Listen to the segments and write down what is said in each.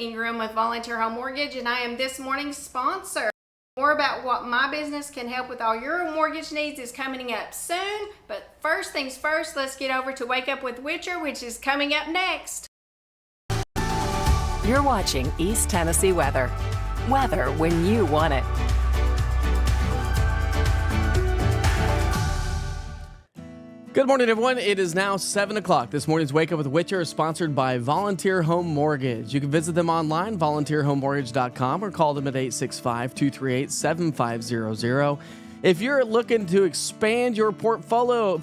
Ingram with Volunteer Home Mortgage, and I am this morning's sponsor. More about what my business can help with all your mortgage needs is coming up soon. But first things first, let's get over to Wake Up with Witcher, which is coming up next. You're watching East Tennessee weather. Weather when you want it. Good morning, everyone. It is now 7 o'clock. This morning's Wake Up with Witcher is sponsored by Volunteer Home Mortgage. You can visit them online, volunteerhomemortgage.com, or call them at 865-238-7500. If you're looking to expand your portfolio,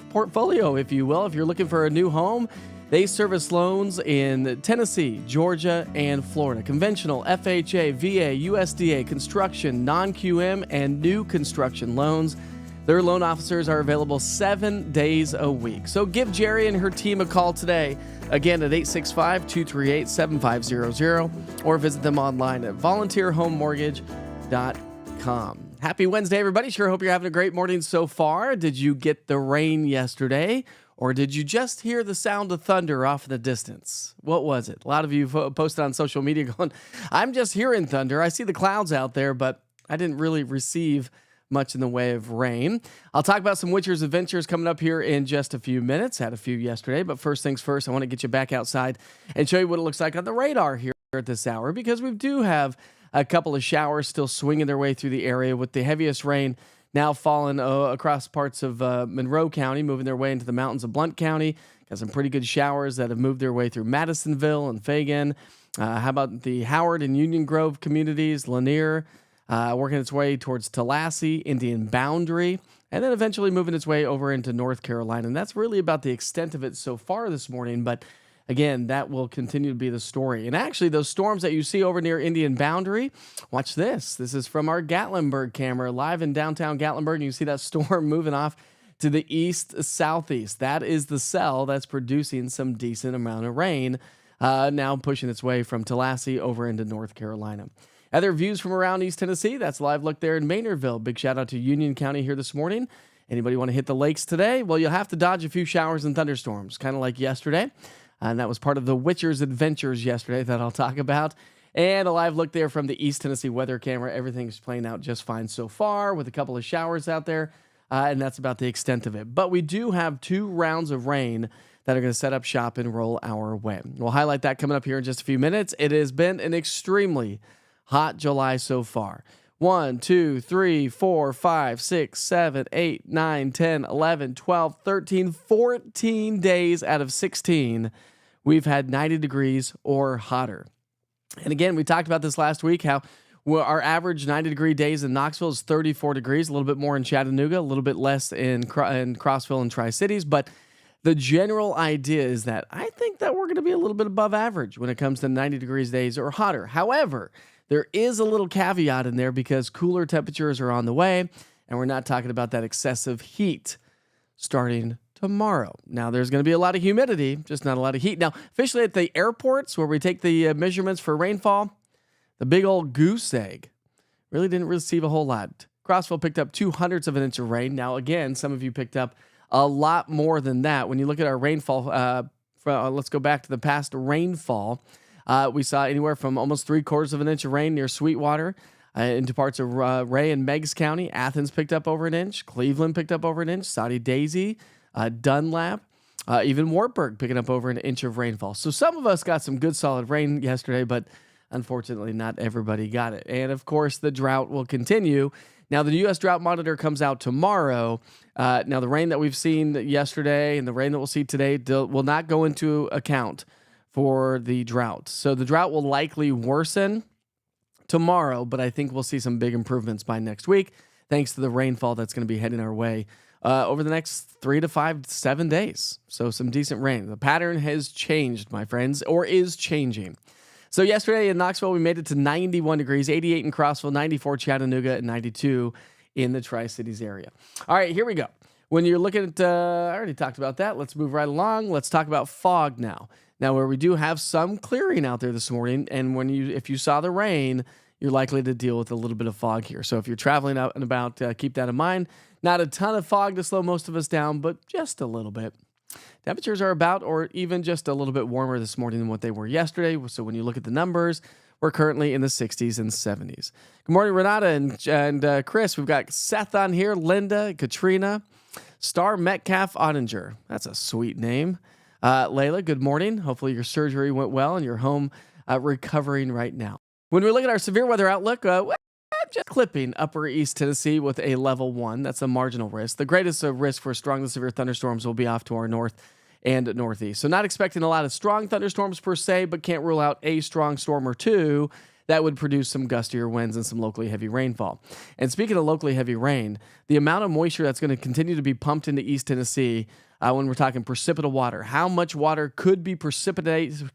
if you will, if you're looking for a new home, they service loans in Tennessee, Georgia, and Florida. Conventional, FHA, VA, USDA, construction, non-QM, and new construction loans. Their loan officers are available 7 days a week. So give Jerry and her team a call today. Again, at 865-238-7500, or visit them online at volunteerhomemortgage.com. Happy Wednesday, everybody. Sure hope you're having a great morning so far. Did you get the rain yesterday, or did you just hear the sound of thunder off in the distance? What was it? A lot of you posted on social media going, I'm just hearing thunder. I see the clouds out there, but I didn't really receive much in the way of rain. I'll talk about some Witcher's adventures coming up here in just a few minutes. Had a few yesterday, but first things first, I want to get you back outside and show you what it looks like on the radar here at this hour, because we do have a couple of showers still swinging their way through the area, with the heaviest rain now falling across parts of Monroe County, moving their way into the mountains of Blount County. Got some pretty good showers that have moved their way through Madisonville and Fagan. How about the Howard and Union Grove communities, Lanier, working its way towards Tallahassee, Indian Boundary, and then eventually moving its way over into North Carolina. And that's really about the extent of it so far this morning. But again, that will continue to be the story. And actually, those storms that you see over near Indian Boundary, watch this. This is from our Gatlinburg camera, live in downtown Gatlinburg. And you see that storm moving off to the east-southeast. That is the cell that's producing some decent amount of rain, now pushing its way from Tallahassee over into North Carolina. Other views from around East Tennessee, that's a live look there in Maynardville. Big shout out to Union County here this morning. Anybody want to hit the lakes today? Well, you'll have to dodge a few showers and thunderstorms, kind of like yesterday. And that was part of the Witcher's adventures yesterday that I'll talk about. And a live look there from the East Tennessee weather camera. Everything's playing out just fine so far, with a couple of showers out there. And that's about the extent of it. But we do have 2 rounds of rain that are going to set up shop and roll our way. We'll highlight that coming up here in just a few minutes. It has been an extremely hot July so far. 1, 2, 3, 4, 5, 6, 7, 8, 9, 10, 11, 12, 13, 14 days out of 16, we've had 90 degrees or hotter. And again, we talked about this last week, how our average 90-degree days in Knoxville is 34 degrees, a little bit more in Chattanooga, a little bit less in Crossville and Tri-Cities. But the general idea is that I think that we're going to be a little bit above average when it comes to 90 degrees days or hotter. However, there is a little caveat in there, because cooler temperatures are on the way, and we're not talking about that excessive heat starting tomorrow. Now, there's going to be a lot of humidity, just not a lot of heat. Now, officially at the airports where we take the measurements for rainfall, the big old goose egg really didn't receive a whole lot. Crossville picked up 0.02 of an inch of rain. Now, again, some of you picked up a lot more than that. When you look at our rainfall, let's go back to the past rainfall. We saw anywhere from almost 0.75 of an inch of rain near Sweetwater into parts of Ray and Meigs County. Athens picked up over an inch. Cleveland picked up over an inch. Saudi Daisy, Dunlap, even Wartburg picking up over an inch of rainfall. So some of us got some good solid rain yesterday, but unfortunately not everybody got it. And of course, the drought will continue. Now, the U.S. Drought Monitor comes out tomorrow. Now, the rain that we've seen yesterday and the rain that we'll see today will not go into account for the drought. So the drought will likely worsen tomorrow, but I think we'll see some big improvements by next week, thanks to the rainfall that's going to be heading our way over the next 3 to 5 to 7 days. So some decent rain. The pattern has changed, my friends, or is changing. So yesterday in Knoxville, we made it to 91 degrees, 88 in Crossville, 94 Chattanooga, and 92 in the Tri-Cities area. All right, here we go. When you're looking at, I already talked about that. Let's move right along. Let's talk about fog now. Now, where we do have some clearing out there this morning, and if you saw the rain, you're likely to deal with a little bit of fog here. So if you're traveling out and about, keep that in mind. Not a ton of fog to slow most of us down, but just a little bit. Temperatures are about or even just a little bit warmer this morning than what they were yesterday. So when you look at the numbers, We're currently in the 60s and 70s. Good morning, Renata and Chris. We've got Seth on here, Linda, Katrina, Star Metcalf Ottinger. That's a sweet name. Layla, good morning. Hopefully your surgery went well and you're home recovering right now. When we look at our severe weather outlook, just clipping upper East Tennessee with a level 1. That's a marginal risk. The greatest risk for strong to severe thunderstorms will be off to our north and northeast. So not expecting a lot of strong thunderstorms per se, but can't rule out a strong storm or two that would produce some gustier winds and some locally heavy rainfall. And speaking of locally heavy rain, the amount of moisture that's going to continue to be pumped into East Tennessee when we're talking precipitable water, how much water could be precipitated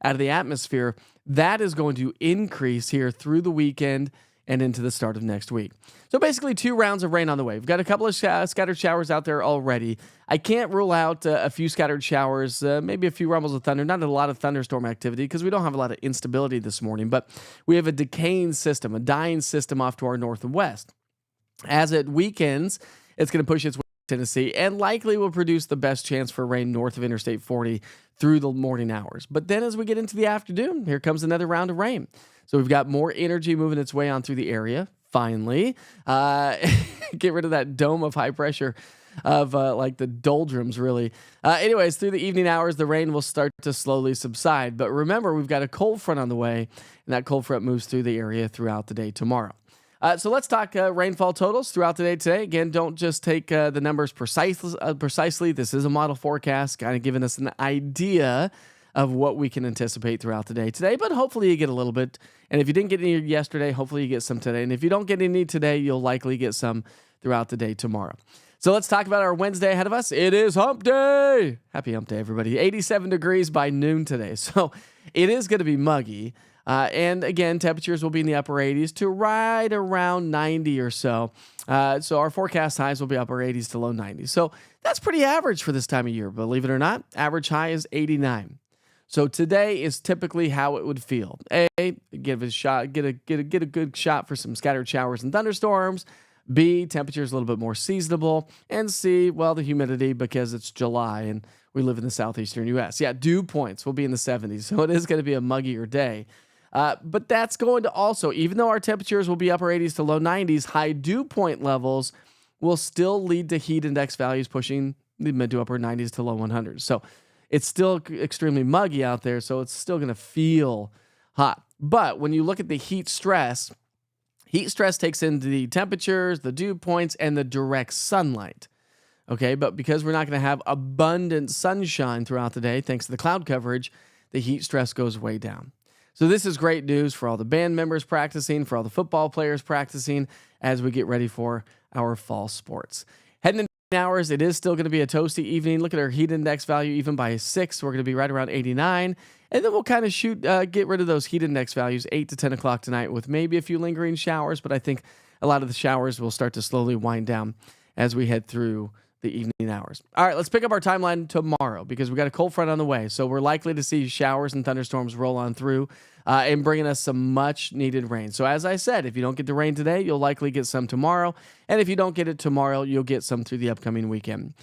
out of the atmosphere, that is going to increase here through the weekend and into the start of next week. So basically 2 rounds of rain on the way. We've got a couple of scattered showers out there already. I can't rule out a few scattered showers, maybe a few rumbles of thunder, not a lot of thunderstorm activity because we don't have a lot of instability this morning, but we have a decaying system, a dying system off to our north and west. As it weakens, it's going to push its way to Tennessee and likely will produce the best chance for rain north of Interstate 40 through the morning hours. But then as we get into the afternoon, here comes another round of rain. So we've got more energy moving its way on through the area, finally. Get rid of that dome of high pressure of like the doldrums, really. Anyways, through the evening hours, the rain will start to slowly subside. But remember, we've got a cold front on the way, and that cold front moves through the area throughout the day tomorrow. So let's talk rainfall totals throughout the day today. Again, don't just take the numbers precisely. This is a model forecast, kind of giving us an idea of what we can anticipate throughout the day today, but hopefully you get a little bit. And if you didn't get any yesterday, hopefully you get some today. And if you don't get any today, you'll likely get some throughout the day tomorrow. So let's talk about our Wednesday ahead of us. It is hump day. Happy hump day, everybody. 87 degrees by noon today. So it is going to be muggy. And again, temperatures will be in the upper 80s to right around 90 or so. So our forecast highs will be upper 80s to low 90s. So that's pretty average for this time of year. Believe it or not, average high is 89. So today is typically how it would feel. A, give it a shot, get a good shot for some scattered showers and thunderstorms. B, temperatures a little bit more seasonable. And C, well, the humidity because it's July and we live in the southeastern U.S. Yeah, dew points will be in the 70s. So it is going to be a muggier day. But that's going to also, even though our temperatures will be upper 80s to low 90s, high dew point levels will still lead to heat index values pushing the mid to upper 90s to low 100s. So it's still extremely muggy out there, so it's still going to feel hot. But when you look at the heat stress takes into the temperatures, the dew points, and the direct sunlight. Okay, but because we're not going to have abundant sunshine throughout the day, thanks to the cloud coverage, the heat stress goes way down. So this is great news for all the band members practicing, for all the football players practicing as we get ready for our fall sports. Heading into hours, it is still going to be a toasty evening. Look at our heat index value, even by 6. We're going to be right around 89. And then we'll kind of get rid of those heat index values 8 to 10 o'clock tonight with maybe a few lingering showers. But I think a lot of the showers will start to slowly wind down as we head through the evening hours. All right, let's pick up our timeline tomorrow because we got a cold front on the way. So we're likely to see showers and thunderstorms roll on through and bringing us some much needed rain. So as I said, if you don't get the rain today, you'll likely get some tomorrow. And if you don't get it tomorrow, you'll get some through the upcoming weekend.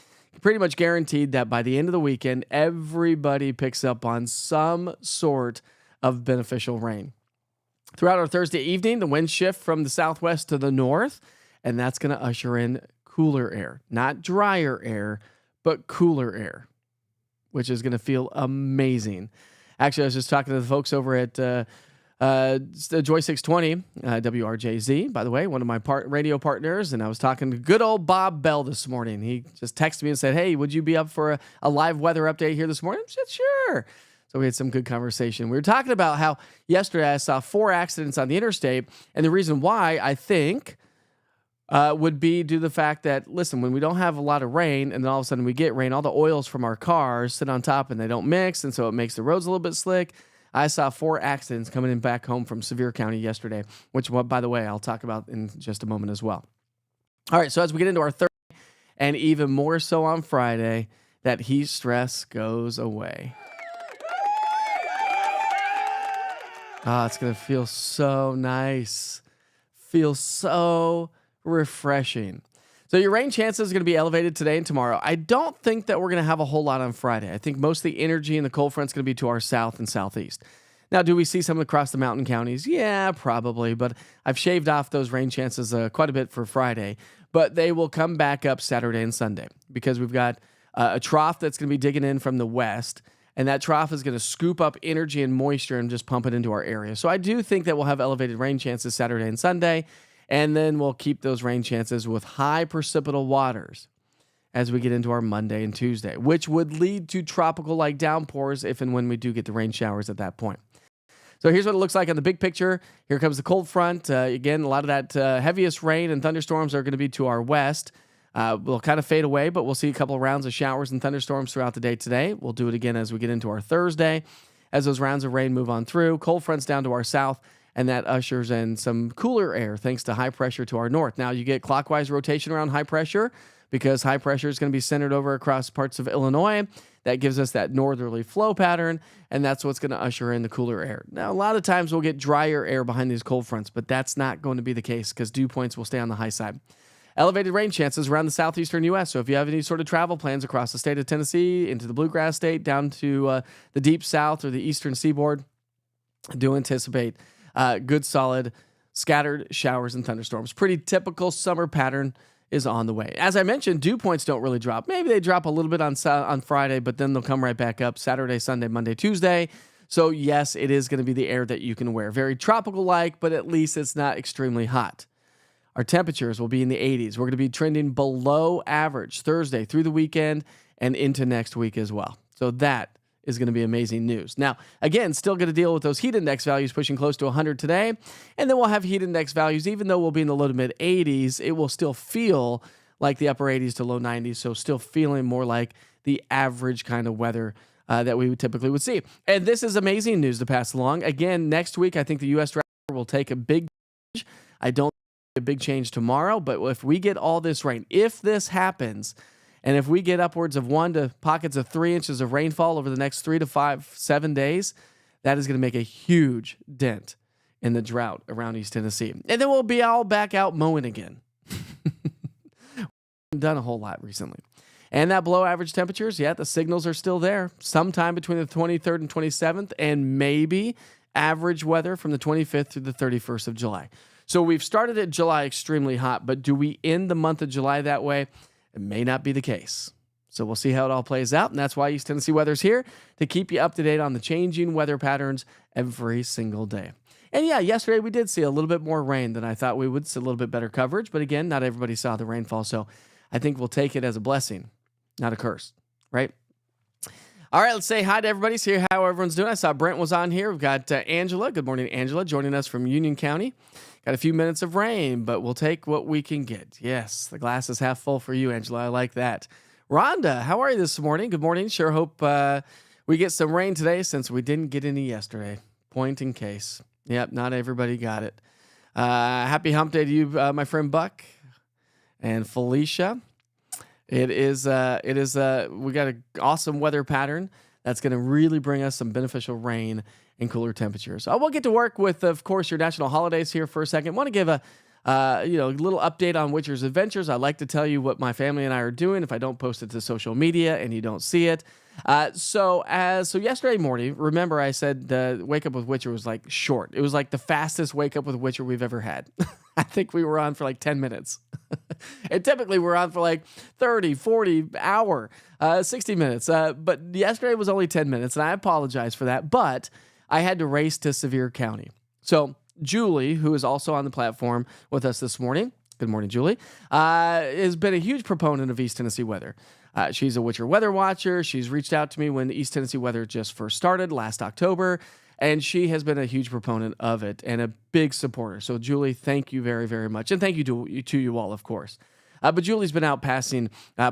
Pretty much guaranteed that by the end of the weekend, everybody picks up on some sort of beneficial rain. Throughout our Thursday evening, the wind shift from the southwest to the north, and that's going to usher in cooler air, not drier air, but cooler air, which is going to feel amazing. Actually, I was just talking to the folks over at Joy 620, WRJZ, by the way, one of my radio partners, and I was talking to good old Bob Bell this morning. He just texted me and said, hey, would you be up for a live weather update here this morning? I said, sure. So we had some good conversation. We were talking about how yesterday I saw 4 accidents on the interstate, and the reason why I think would be due to the fact that, listen, when we don't have a lot of rain and then all of a sudden we get rain, all the oils from our cars sit on top and they don't mix, and so it makes the roads a little bit slick. I saw 4 accidents coming in back home from Sevier County yesterday, which, by the way, I'll talk about in just a moment as well. All right, so as we get into our third, and even more so on Friday, that heat stress goes away. It's going to feel so nice. Feel so refreshing. So your rain chances are going to be elevated today and tomorrow. I don't think that we're going to have a whole lot on Friday. I think most of the energy and the cold front's going to be to our south and southeast. Now, do we see some across the mountain counties? Yeah, probably, but I've shaved off those rain chances quite a bit for Friday. But they will come back up Saturday and Sunday because we've got a trough that's going to be digging in from the west, and that trough is going to scoop up energy and moisture and just pump it into our area. So I do think that we'll have elevated rain chances Saturday and Sunday, and then we'll keep those rain chances with high precipitable waters as we get into our Monday and Tuesday, which would lead to tropical-like downpours if and when we do get the rain showers at that point. So here's what it looks like on the big picture. Here comes the cold front. Again, a lot of that heaviest rain and thunderstorms are going to be to our west. We'll kind of fade away, but we'll see a couple of rounds of showers and thunderstorms throughout the day today. We'll do it again as we get into our Thursday. As those rounds of rain move on through, cold fronts down to our south, and that ushers in some cooler air thanks to high pressure to our north. Now you get clockwise rotation around high pressure because high pressure is going to be centered over across parts of Illinois. That gives us that northerly flow pattern, and that's what's going to usher in the cooler air. Now, a lot of times we'll get drier air behind these cold fronts, but that's not going to be the case because dew points will stay on the high side. Elevated rain chances around the southeastern U.S., so if you have any sort of travel plans across the state of Tennessee, into the Bluegrass State, down to the deep south or the eastern seaboard, do anticipate good, solid, scattered showers and thunderstorms. Pretty typical summer pattern is on the way. As I mentioned, dew points don't really drop. Maybe they drop a little bit on Friday, but then they'll come right back up Saturday, Sunday, Monday, Tuesday. So yes, it is going to be the air that you can wear. Very tropical-like, but at least it's not extremely hot. Our temperatures will be in the 80s. We're going to be trending below average Thursday through the weekend and into next week as well. So that is going to be amazing news. Now, again, still going to deal with those heat index values pushing close to 100 today. And then we'll have heat index values, even though we'll be in the low to mid 80s, it will still feel like the upper 80s to low 90s. So still feeling more like the average kind of weather that we typically would see. And this is amazing news to pass along. Again, next week, I think the U.S. will take a big change. I don't think a big change tomorrow, but if we get all this rain, if this happens, and if we get upwards of 1 to pockets of 3 inches of rainfall over the next 3 to 5, 7 days, that is going to make a huge dent in the drought around East Tennessee. And then we'll be all back out mowing again. We've done a whole lot recently. And that below average temperatures, yeah, the signals are still there. Sometime between the 23rd and 27th, and maybe average weather from the 25th through the 31st of July. So we've started at July extremely hot, but do we end the month of July that way? It may not be the case. So we'll see how it all plays out. And that's why East Tennessee Weather's here to keep you up to date on the changing weather patterns every single day. And yeah, yesterday we did see a little bit more rain than I thought we would. See a little bit better coverage. But again, not everybody saw the rainfall. So I think we'll take it as a blessing, not a curse, right? All right, let's say hi to everybody. See how everyone's doing. I saw Brent was on here. We've got Angela. Good morning, Angela, joining us from Union County. Got a few minutes of rain, but we'll take what we can get. Yes, the glass is half full for you, Angela. I like that. Rhonda, how are you this morning? Good morning. Sure hope we get some rain today since we didn't get any yesterday. Point in case. Yep, not everybody got it. Happy hump day to you, my friend Buck and Felicia. We got an awesome weather pattern that's going to really bring us some beneficial rain and cooler temperatures. I will get to work with, of course, your national holidays here for a second. Want to give a little update on Witcher's Adventures. I like to tell you what my family and I are doing if I don't post it to social media and you don't see it. So yesterday morning, remember I said the Wake Up with Witcher was like short. It was like the fastest Wake Up with Witcher we've ever had. I think we were on for like 10 minutes. And typically we're on for like 30, 40 hour, 60 minutes. But yesterday was only 10 minutes, and I apologize for that. But I had to race to Sevier County. So Julie, who is also on the platform with us this morning, good morning, Julie, has been a huge proponent of East Tennessee weather. She's a Witcher weather watcher. She's reached out to me when East Tennessee weather just first started last October, and she has been a huge proponent of it and a big supporter. So Julie, thank you very, very much. And thank you to you all, of course. But Julie's been out passing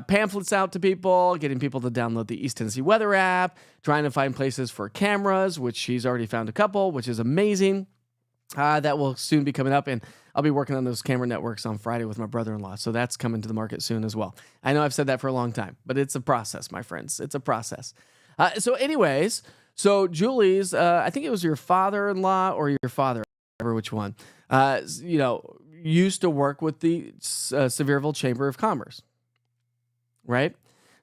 pamphlets out to people, getting people to download the East Tennessee Weather app, trying to find places for cameras, which she's already found a couple, which is amazing. That will soon be coming up, and I'll be working on those camera networks on Friday with my brother-in-law, so that's coming to the market soon as well. I know I've said that for a long time, but it's a process, my friends. It's a process. So Julie's, I think it was your father-in-law or your father, I don't remember which one, used to work with the Sevierville Chamber of Commerce, right?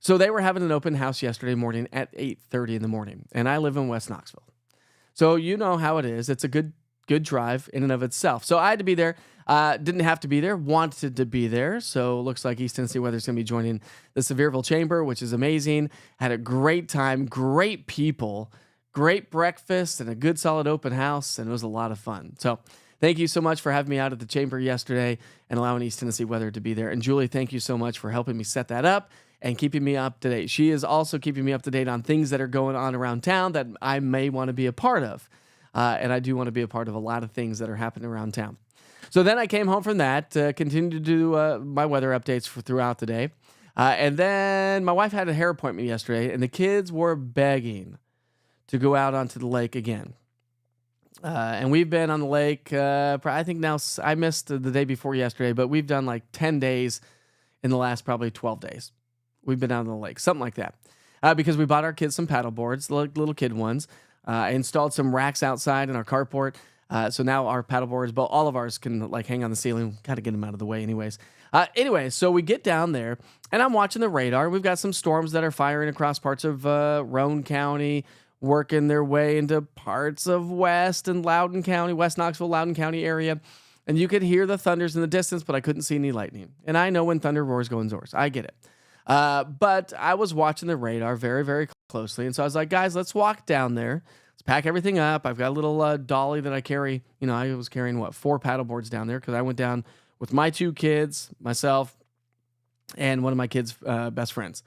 So they were having an open house yesterday morning at 8:30 in the morning, and I live in West Knoxville. So you know how it is. It's a good drive in and of itself. So I had to be there. Didn't have to be there. Wanted to be there. So it looks like East Tennessee Weather's going to be joining the Sevierville Chamber, which is amazing. Had a great time. Great people. Great breakfast and a good solid open house. And it was a lot of fun. So thank you so much for having me out at the chamber yesterday and allowing East Tennessee Weather to be there. And Julie, thank you so much for helping me set that up and keeping me up to date. She is also keeping me up to date on things that are going on around town that I may want to be a part of. And I do want to be a part of a lot of things that are happening around town. So then I came home from that, continued to do my weather updates throughout the day. And then my wife had a hair appointment yesterday, and the kids were begging to go out onto the lake again. And we've been on the lake, I think now I missed the day before yesterday, but we've done like 10 days in the last probably 12 days. We've been out on the lake, something like that. Because we bought our kids some paddle boards, little kid ones. I installed some racks outside in our carport. So now our paddle boards, but all of ours can like hang on the ceiling. Got to get them out of the way anyways. Anyway, so we get down there and I'm watching the radar. We've got some storms that are firing across parts of Roane County, working their way into parts of West and Loudoun County, West Knoxville, Loudoun County area. And you could hear the thunders in the distance, but I couldn't see any lightning. And I know when thunder roars, go indoors. I get it. But I was watching the radar very, very closely. And so I was like, guys, let's walk down there. Let's pack everything up. I've got a little dolly that I carry. You know, I was carrying, 4 paddle boards down there because I went down with my 2 kids, myself, and one of my kids' best friends.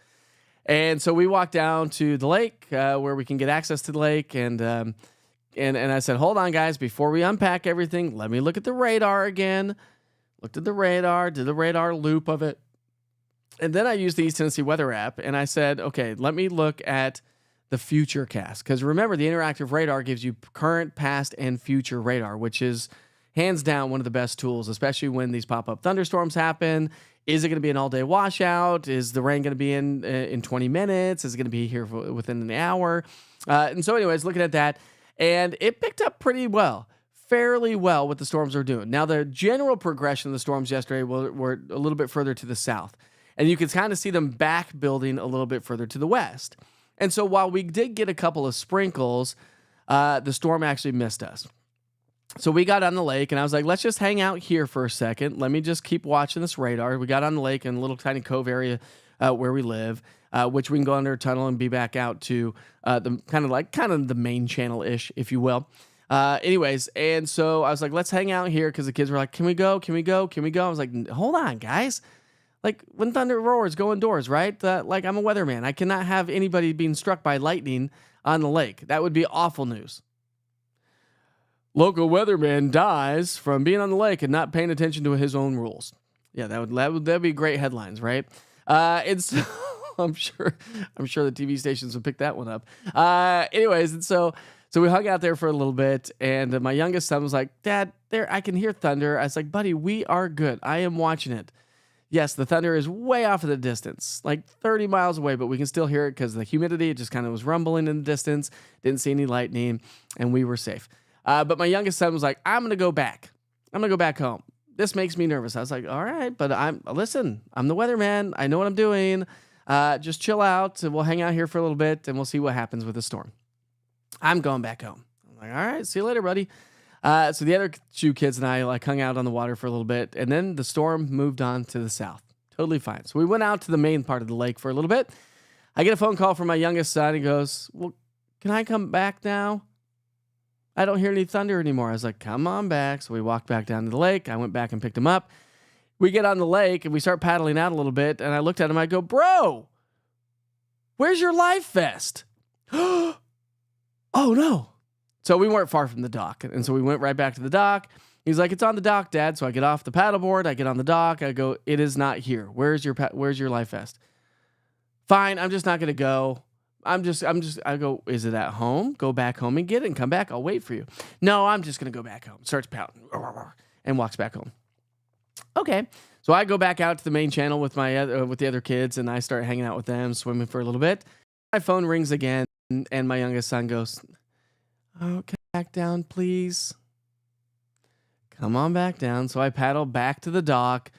And so we walked down to the lake where we can get access to the lake. And I said, hold on, guys, before we unpack everything, let me look at the radar again. Looked at the radar, did the radar loop of it. And then I used the East Tennessee Weather app, and I said, okay, let me look at the future cast. Because remember, the interactive radar gives you current, past, and future radar, which is hands down one of the best tools, especially when these pop-up thunderstorms happen. Is it going to be an all-day washout? Is the rain going to be in 20 minutes? Is it going to be here within an hour? And so anyways, looking at that, and it picked up pretty well. Fairly well what the storms are doing. Now, the general progression of the storms yesterday were a little bit further to the south. And you could kind of see them back building a little bit further to the west. And so while we did get a couple of sprinkles, the storm actually missed us. So we got on the lake, and I was like, let's just hang out here for a second. Let me just keep watching this radar. We got on the lake in a little tiny cove area where we live, which we can go under a tunnel and be back out to the kind of the main channel-ish, if you will. Anyways, and so I was like, let's hang out here because the kids were like, can we go? Can we go? Can we go? I was like, hold on, guys. Like, when thunder roars, go indoors, right? Like, I'm a weatherman. I cannot have anybody being struck by lightning on the lake. That would be awful news. Local weatherman dies from being on the lake and not paying attention to his own rules. Yeah, that'd be great headlines, right? It's I'm sure the TV stations would pick that one up. Anyways, and so we hung out there for a little bit, and my youngest son was like, Dad, there, I can hear thunder. I was like, buddy, we are good. I am watching it. Yes, the thunder is way off in the distance, like 30 miles away, but we can still hear it because of the humidity. It just kind of was rumbling in the distance. Didn't see any lightning, and we were safe. But my youngest son was like, I'm going to go back. I'm going to go back home. This makes me nervous. I was like, all right, but I'm the weatherman. I know what I'm doing. Just chill out. We'll hang out here for a little bit, and we'll see what happens with the storm. I'm going back home. I'm like, all right, see you later, buddy. So the other 2 kids and I hung out on the water for a little bit, and then the storm moved on to the south. Totally fine. So we went out to the main part of the lake for a little bit. I get a phone call from my youngest son. He goes, well, can I come back now? I don't hear any thunder anymore. I was like, come on back. So we walked back down to the lake. I went back and picked him up. We get on the lake, and we start paddling out a little bit, and I looked at him. I go, bro, where's your life vest? Oh, no. So we weren't far from the dock, and so we went right back to the dock. He's like, it's on the dock, Dad. So I get off the paddleboard. I get on the dock. I go, it is not here. Where's your life vest? Fine, I'm just not going to go. I go, is it at home? Go back home and get it and come back. I'll wait for you. No, I'm just going to go back home. Starts pouting and walks back home. Okay. So I go back out to the main channel with with the other kids, and I start hanging out with them, swimming for a little bit. My phone rings again, and my youngest son goes, oh, come back down, please. Come on back down. So I paddle back to the dock,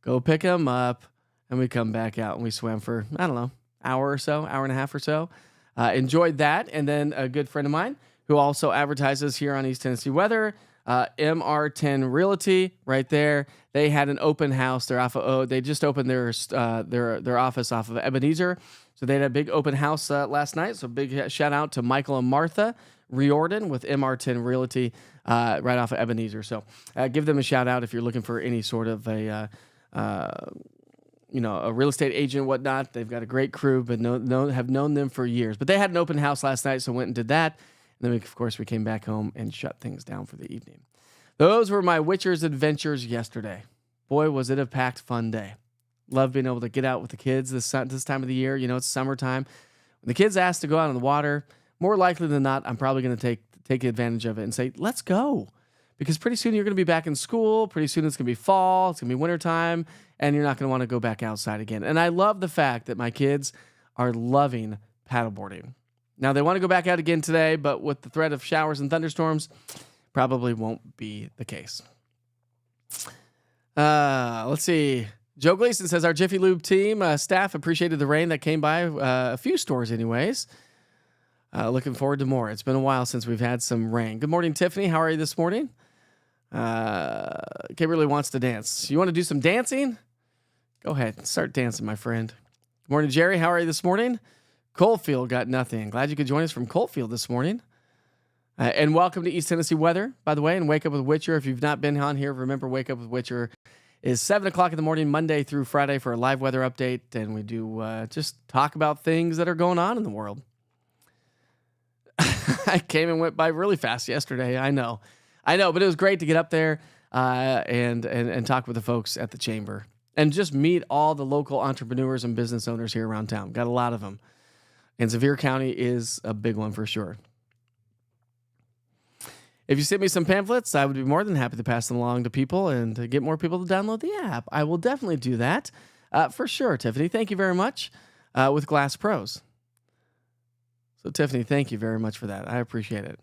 go pick him up, and we come back out, and we swam for, I don't know, hour and a half or so. Enjoyed that. And then a good friend of mine who also advertises here on East Tennessee Weather. MR10 Realty, right there. They had an open house. They just opened their office off of Ebenezer, so they had a big open house last night. So big shout out to Michael and Martha Riordan with MR10 Realty, right off of Ebenezer. So give them a shout out if you're looking for any sort of a real estate agent, whatnot. They've got a great crew, but have known them for years. But they had an open house last night, so went and did that. And then, of course, we came back home and shut things down for the evening. Those were my Witcher's adventures yesterday. Boy, was it a packed, fun day. Love being able to get out with the kids this time of the year. It's summertime. When the kids ask to go out on the water, more likely than not, I'm probably going to take advantage of it and say, let's go. Because pretty soon you're going to be back in school. Pretty soon it's going to be fall. It's going to be wintertime. And you're not going to want to go back outside again. And I love the fact that my kids are loving paddleboarding. Now, they want to go back out again today, but with the threat of showers and thunderstorms, probably won't be the case. Let's see. Joe Gleason says, our Jiffy Lube team staff appreciated the rain that came by a few stores anyways. Looking forward to more. It's been a while since we've had some rain. Good morning, Tiffany. How are you this morning? Kimberly wants to dance. You want to do some dancing? Go ahead. Start dancing, my friend. Good morning, Jerry. How are you this morning? Coalfield got nothing. Glad you could join us from Coalfield this morning. And welcome to East Tennessee Weather, by the way, and Wake Up with Witcher. If you've not been on here, remember Wake Up with Witcher is 7 o'clock in the morning, Monday through Friday for a live weather update. And we do just talk about things that are going on in the world. I came and went by really fast yesterday. I know, but it was great to get up there and talk with the folks at the chamber and just meet all the local entrepreneurs and business owners here around town. Got a lot of them. And Sevier County is a big one for sure. If you send me some pamphlets, I would be more than happy to pass them along to people and to get more people to download the app. I will definitely do that for sure, Tiffany. Thank you very much with Glass Pros. So, Tiffany, thank you very much for that. I appreciate it.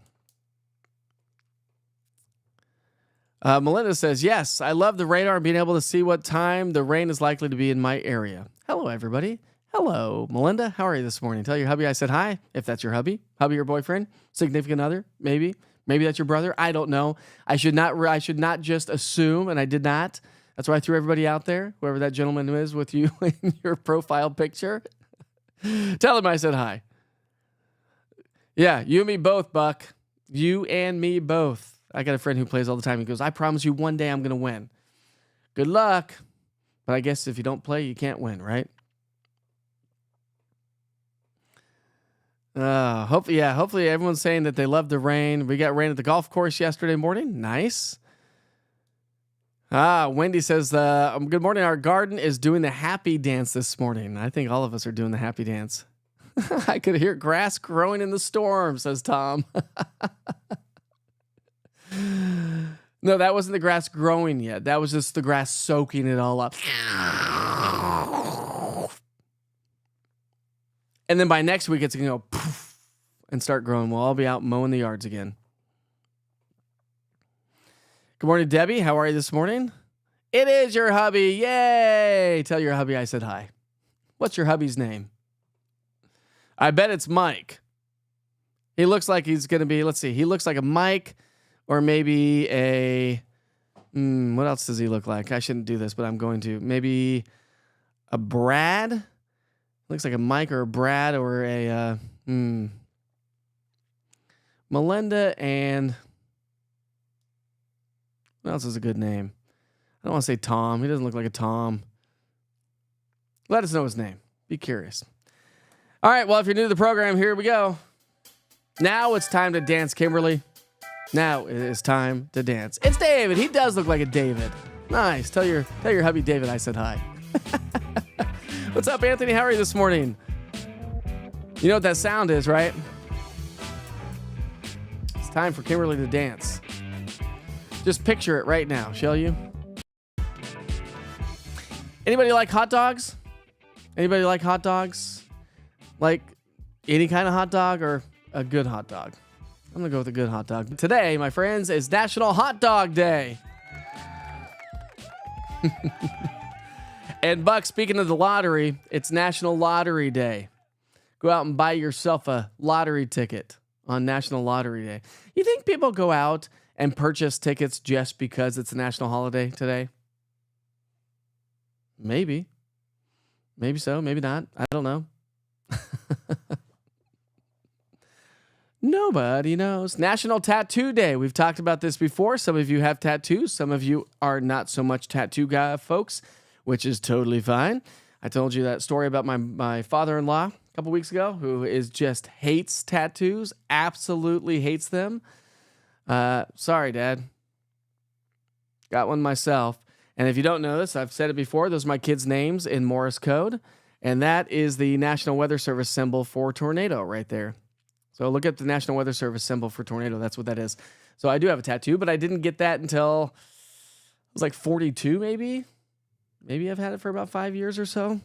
Melinda says, yes, I love the radar and being able to see what time the rain is likely to be in my area. Hello, everybody. Hello, Melinda. How are you this morning? Tell your hubby I said hi, if that's your hubby. Hubby, your boyfriend, significant other, maybe. Maybe that's your brother. I don't know. I should not just assume, and I did not. That's why I threw everybody out there, whoever that gentleman is with you in your profile picture. Tell him I said hi. Yeah, you and me both, Buck. You and me both. I got a friend who plays all the time. He goes, I promise you one day I'm going to win. Good luck. But I guess if you don't play, you can't win, right? Hopefully everyone's saying that they love the rain. We got rain at the golf course yesterday morning. Nice. Wendy says, good morning. Our garden is doing the happy dance this morning. I think all of us are doing the happy dance. I could hear grass growing in the storm, says Tom. No, that wasn't the grass growing yet. That was just the grass soaking it all up. And then by next week, it's going to go poof and start growing. We'll all be out mowing the yards again. Good morning, Debbie. How are you this morning? It is your hubby. Yay. Tell your hubby I said hi. What's your hubby's name? I bet it's Mike. He looks like he's going to be, let's see. He looks like a Mike or maybe a, what else does he look like? I shouldn't do this, but I'm going to. Maybe a Brad. Looks like a Mike or a Brad or a Melinda and what else is a good name? I don't want to say Tom. He doesn't look like a Tom. Let us know his name. Be curious. All right, well, if you're new to the program, here we go. Now it's time to dance, Kimberly. Now it is time to dance. It's David. He does look like a David. Nice. Tell your hubby David I said hi. What's up, Anthony? How are you this morning? You know what that sound is, right? It's time for Kimberly to dance. Just picture it right now, shall you? Anybody like hot dogs? Anybody like hot dogs? Like any kind of hot dog or a good hot dog? I'm going to go with a good hot dog. Today, my friends, is National Hot Dog Day. And Buck, speaking of the lottery, it's National Lottery Day. Go out and buy yourself a lottery ticket. on National Lottery Day. You think people go out and purchase tickets just because it's a national holiday today? Maybe. Maybe so, maybe not. I don't know. Nobody knows. National Tattoo Day. We've talked about this before. Some of you have tattoos. Some of you are not so much tattoo guy folks, which is totally fine. I told you that story about my father-in-law a couple weeks ago, who just hates tattoos, absolutely hates them. Sorry, Dad. Got one myself. And if you don't know this, I've said it before, those are my kids' names in Morse code. And that is the National Weather Service symbol for tornado right there. So look at the National Weather Service symbol for tornado. That's what that is. So I do have a tattoo, but I didn't get that until I was like 42 maybe. Maybe I've had it for about 5 years or so.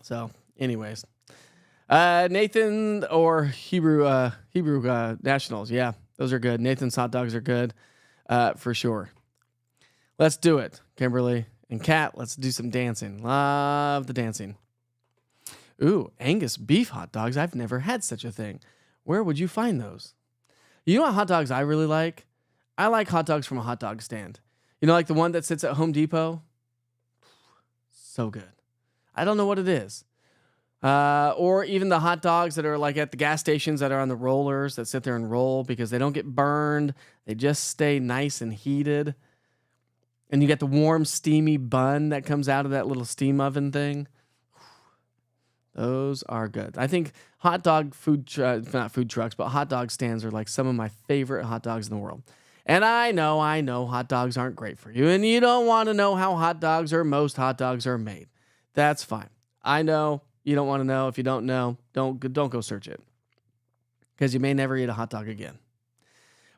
So anyways. Nathan or Hebrew Nationals. Yeah, those are good. Nathan's hot dogs are good for sure. Let's do it, Kimberly and Kat. Let's do some dancing. Love the dancing. Ooh, Angus beef hot dogs. I've never had such a thing. Where would you find those? You know what hot dogs I really like? I like hot dogs from a hot dog stand. You know, like the one that sits at Home Depot? So good. I don't know what it is. Or even the hot dogs that are like at the gas stations that are on the rollers that sit there and roll because they don't get burned. They just stay nice and heated. And you get the warm, steamy bun that comes out of that little steam oven thing. Those are good. I think hot dog not food trucks, but hot dog stands are like some of my favorite hot dogs in the world. And I know hot dogs aren't great for you. And you don't want to know how most hot dogs are made. That's fine. I know you don't want to know. If you don't know, don't go search it. Because you may never eat a hot dog again.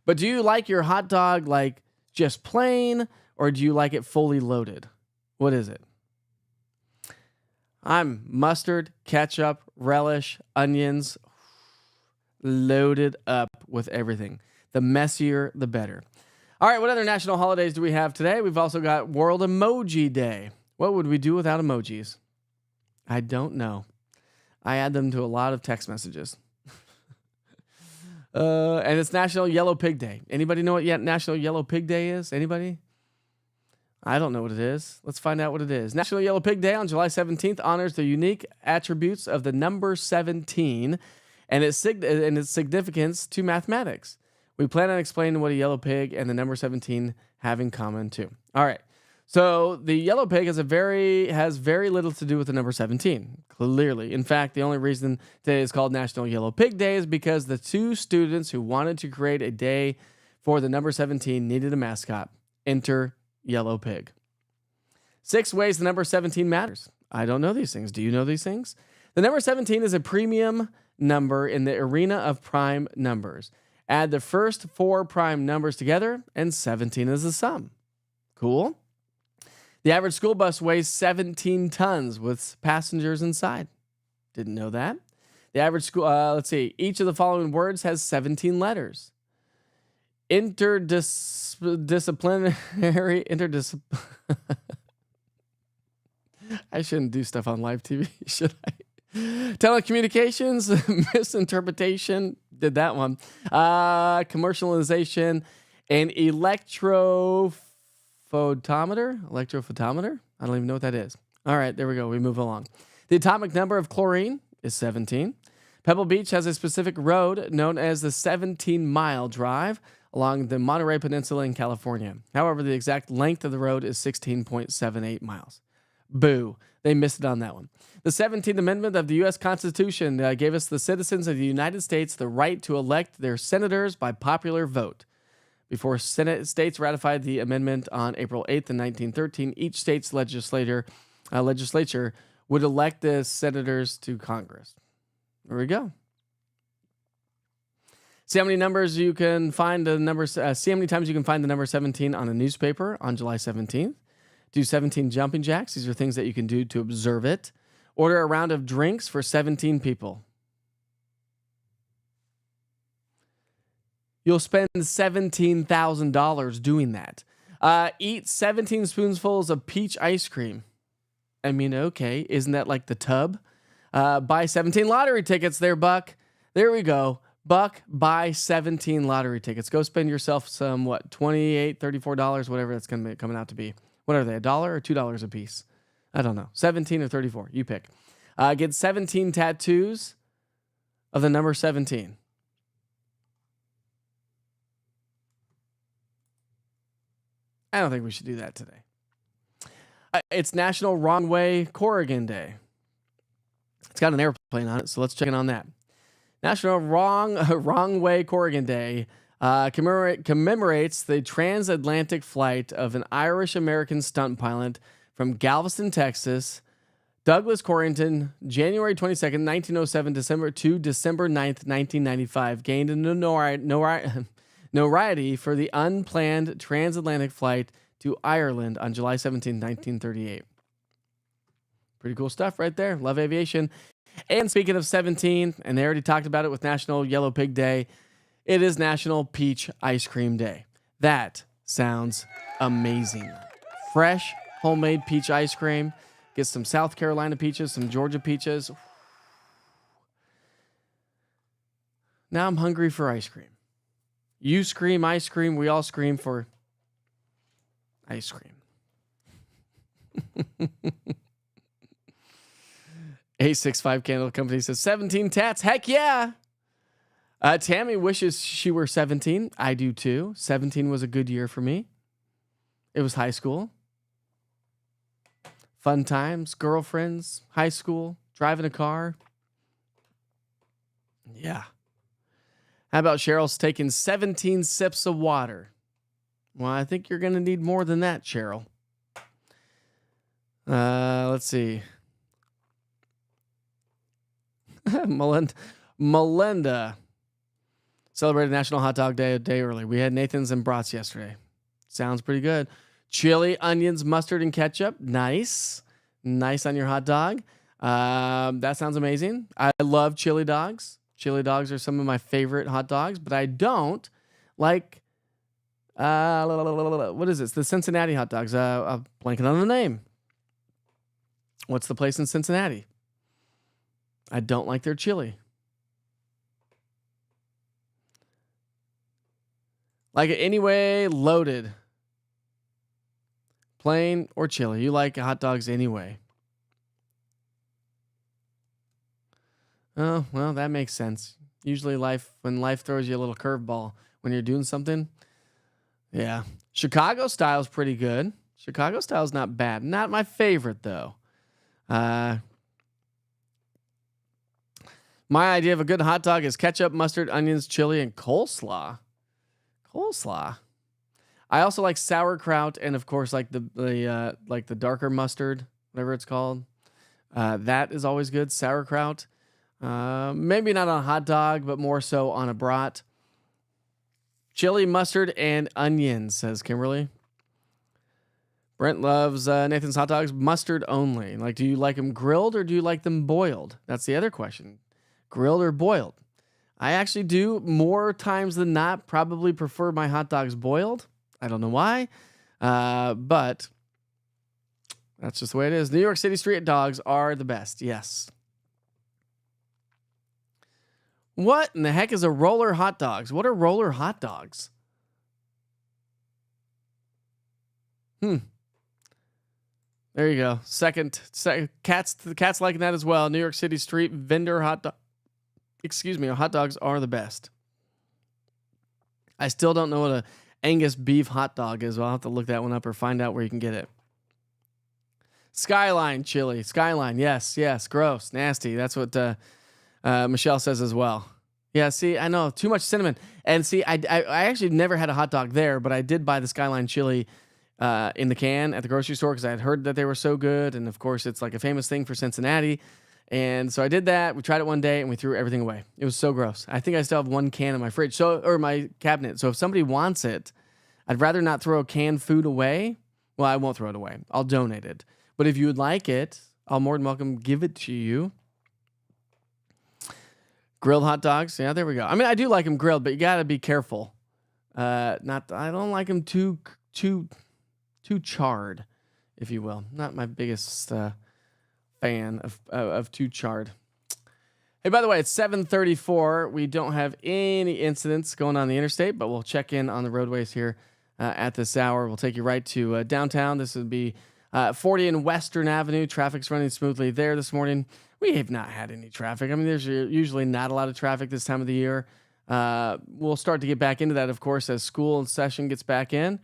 But do you like your hot dog like just plain, or do you like it fully loaded? What is it? I'm mustard, ketchup, relish, onions, loaded up with everything. The messier, the better. All right, what other national holidays do we have today? We've also got World Emoji Day. What would we do without emojis? I don't know. I add them to a lot of text messages. And it's National Yellow Pig Day. Anybody know what National Yellow Pig Day is? Anybody? I don't know what it is. Let's find out what it is. National Yellow Pig Day on July 17th honors the unique attributes of the number 17 and its significance to mathematics. We plan on explaining what a yellow pig and the number 17 have in common too. All right. So the yellow pig has very little to do with the number 17, clearly. In fact, the only reason today is called National Yellow Pig Day is because the two students who wanted to create a day for the number 17 needed a mascot. Enter Yellow Pig. 6 ways the number 17 matters. I don't know these things. Do you know these things? The number 17 is a premium number in the arena of prime numbers. Add the first 4 prime numbers together, and 17 is the sum. Cool. The average school bus weighs 17 tons with passengers inside. Didn't know that. The average school, each of the following words has 17 letters. I shouldn't do stuff on live TV, should I? Telecommunications, misinterpretation, did that one. Commercialization, and electrophotometer. I don't even know what that is. All right, there we go. We move along. The atomic number of chlorine is 17. Pebble Beach has a specific road known as the 17-mile drive along the Monterey Peninsula in California. However, the exact length of the road is 16.78 miles. Boo. They missed it on that one. The 17th Amendment of the U.S. Constitution gave us the citizens of the United States the right to elect their senators by popular vote. Before states ratified the amendment on April 8th, 1913, each state's legislature would elect the senators to Congress. There we go. See how many times you can find the number 17 on a newspaper on July 17th. Do 17 jumping jacks. These are things that you can do to observe it. Order a round of drinks for 17 people. You'll spend $17,000 doing that. Eat 17 spoonfuls of peach ice cream. I mean, okay, isn't that like the tub? Buy 17 lottery tickets there, Buck. There we go. buy 17 lottery tickets. Go spend yourself some, $28, $34, whatever that's going to be coming out to be. What are they, $1 or $2 a piece? I don't know. 17 or 34, you pick. Get 17 tattoos of the number 17. I don't think we should do that today. It's National Wrong Way Corrigan Day. It's got an airplane on it, so let's check in on that. National Wrong Way Corrigan Day commemorates the transatlantic flight of an Irish-American stunt pilot from Galveston, Texas, Douglas Corrington, January 22nd, 1907, December 9th, 1995, gained a notoriety for the unplanned transatlantic flight to Ireland on July 17, 1938. Pretty cool stuff right there. Love aviation. And speaking of 17, and they already talked about it with National Yellow Pig Day, it is National Peach Ice Cream Day. That sounds amazing. Fresh, homemade peach ice cream. Get some South Carolina peaches, some Georgia peaches. Now I'm hungry for ice cream. You scream ice cream. We all scream for ice cream. A65 Candle Company says 17 tats. Heck yeah. Tammy wishes she were 17. I do too. 17 was a good year for me. It was high school. Fun times, girlfriends, high school, driving a car. Yeah. How about Cheryl's taking 17 sips of water? Well, I think you're going to need more than that, Cheryl. Let's see. Melinda celebrated National Hot Dog Day a day early. We had Nathan's and brats yesterday. Sounds pretty good. Chili, onions, mustard, and ketchup. Nice. Nice on your hot dog. That sounds amazing. I love chili dogs. Chili dogs are some of my favorite hot dogs, but I don't like, what is this? The Cincinnati hot dogs. I'm blanking on the name. What's the place in Cincinnati? I don't like their chili. Like it anyway, loaded. Plain or chili. You like hot dogs anyway. Oh, well, that makes sense. Usually when life throws you a little curveball when you're doing something. Yeah. Chicago style's pretty good. Chicago style's not bad. Not my favorite, though. My idea of a good hot dog is ketchup, mustard, onions, chili, and coleslaw. Coleslaw. I also like sauerkraut and, of course, like the darker mustard, whatever it's called. That is always good. Sauerkraut. Maybe not on a hot dog, but more so on a brat. Chili, mustard, and onions, says Kimberly. Brent loves Nathan's hot dogs, mustard only. Like, do you like them grilled or do you like them boiled? That's the other question. Grilled or boiled? I actually do more times than not probably prefer my hot dogs boiled. I don't know why, but that's just the way it is. New York City street dogs are the best. Yes. What in the heck is a roller hot dogs? What are roller hot dogs? There you go. Second, cats liking that as well. New York City street vendor hot dogs are the best. I still don't know what a Angus beef hot dog is. I'll have to look that one up or find out where you can get it. Skyline chili. Skyline. Yes. Gross. Nasty. That's what Michelle says as well. Yeah, see, I know. Too much cinnamon. And see, I actually never had a hot dog there, but I did buy the Skyline chili in the can at the grocery store because I had heard that they were so good. And, of course, it's like a famous thing for Cincinnati. And so I did that. We tried it one day and we threw everything away. It was so gross. I think I still have one can in my fridge, or my cabinet. So if somebody wants it, I'd rather not throw canned food away. Well, I won't throw it away. I'll donate it. But if you would like it, I'll more than welcome give it to you. Grilled hot dogs. Yeah, there we go. I mean, I do like them grilled, but you got to be careful. I don't like them too charred, if you will. Not my biggest fan of too charred. Hey, by the way, it's 7:34. We don't have any incidents going on the interstate, but we'll check in on the roadways here at this hour. We'll take you right to downtown. This would be 40 and Western Avenue. Traffic's running smoothly there this morning. We have not had any traffic. I mean, there's usually not a lot of traffic this time of the year. We'll start to get back into that, of course, as school and session gets back in.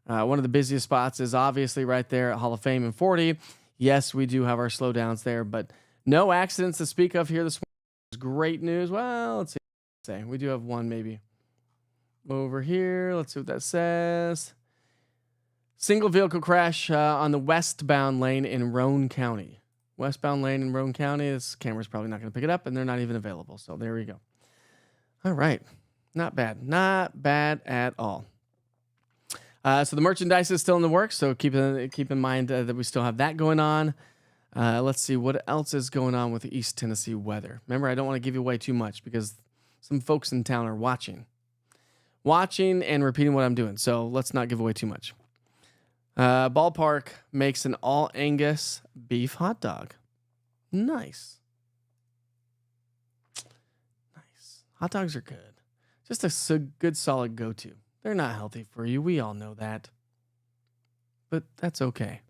One of the busiest spots is obviously right there at Hall of Fame and 40. Yes, we do have our slowdowns there, but no accidents to speak of here this morning. Great news. Well, let's see. We do have one maybe over here. Let's see what that says. Single vehicle crash on the westbound lane in Roane County. Westbound lane in Roane County. This camera's probably not going to pick it up, and they're not even available. So there we go. All right. Not bad. Not bad at all. So the merchandise is still in the works. So keep in mind that we still have that going on. Let's see what else is going on with the East Tennessee weather. Remember, I don't want to give you away too much because some folks in town are watching and repeating what I'm doing. So let's not give away too much. Ballpark makes an all Angus beef hot dog. Nice. Hot dogs are good. Just a good solid go-to. They're not healthy for you. We all know that. But that's okay.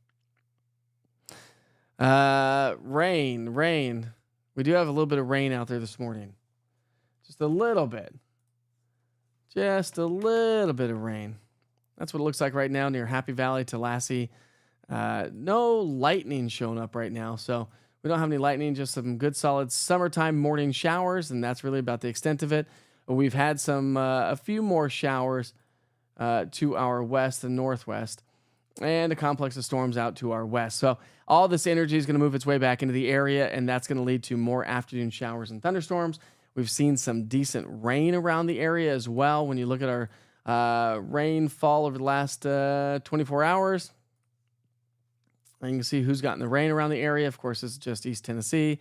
Rain. We do have a little bit of rain out there this morning. Just a little bit. Just a little bit of rain. That's what it looks like right now near Happy Valley to Lassie. No lightning showing up right now, so we don't have any lightning, just some good solid summertime morning showers, and that's really about the extent of it. We've had a few more showers to our west and northwest, and a complex of storms out to our west. So all this energy is going to move its way back into the area, and that's going to lead to more afternoon showers and thunderstorms. We've seen some decent rain around the area as well. When you look at our rainfall over the last 24 hours, and you can see who's gotten the rain around the area. Of course, it's just East Tennessee.